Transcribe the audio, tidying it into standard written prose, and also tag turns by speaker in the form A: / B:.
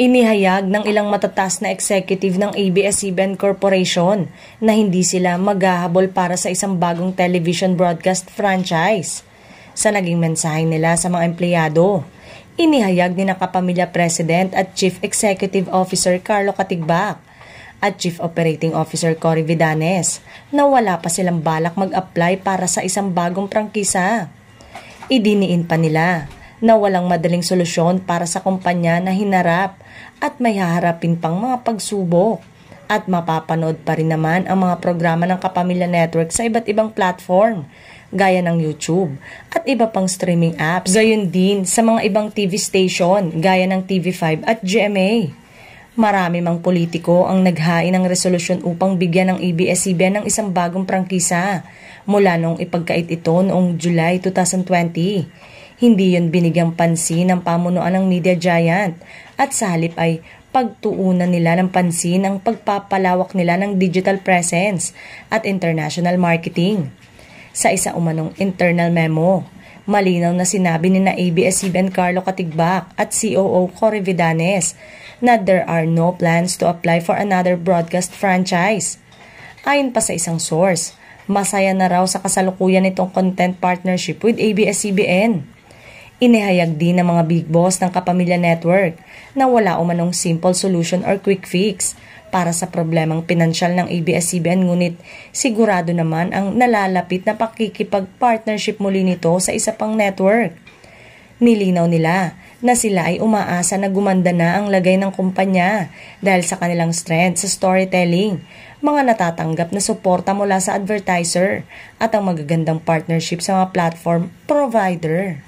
A: Inihayag ng ilang matataas na executive ng ABS-CBN Corporation na hindi sila maghahabol para sa isang bagong television broadcast franchise. Sa naging mensahe nila sa mga empleyado, inihayag ni Kapamilya President at Chief Executive Officer Carlo Katigbak at Chief Operating Officer Cory Vidanes na wala pa silang balak mag-apply para sa isang bagong prangkisa. Idiniin pa nila na walang madaling solusyon para sa kumpanya na hinarap at may haharapin pang mga pagsubok at mapapanood pa rin naman ang mga programa ng Kapamilya Network sa iba't ibang platform gaya ng YouTube at iba pang streaming apps, gayon din sa mga ibang TV station gaya ng TV5 at GMA. Marami mang politiko ang naghain ng resolusyon upang bigyan ng ABS-CBN ng isang bagong prangkisa mula noong ipagkait ito noong July 2020. Hindi yun binigyang pansin ng pamunuan ng media giant at sa halip ay pagtuunan nila ng pansin ang pagpapalawak nila ng digital presence at international marketing. Sa isa umanong internal memo, malinaw na sinabi ni ABS-CBN Carlo Katigbak at COO Cory Vidanes na there are no plans to apply for another broadcast franchise. Ayon pa sa isang source, masaya na raw sa kasalukuyan itong content partnership with ABS-CBN. Inihayag din ng mga big boss ng Kapamilya Network na wala umanong simple solution or quick fix para sa problemang pinansyal ng ABS-CBN, ngunit sigurado naman ang nalalapit na pakikipag-partnership muli nito sa isa pang network. Nilinaw nila na sila ay umaasa na gumanda na ang lagay ng kumpanya dahil sa kanilang strength sa storytelling, mga natatanggap na suporta mula sa advertiser at ang magagandang partnership sa mga platform provider.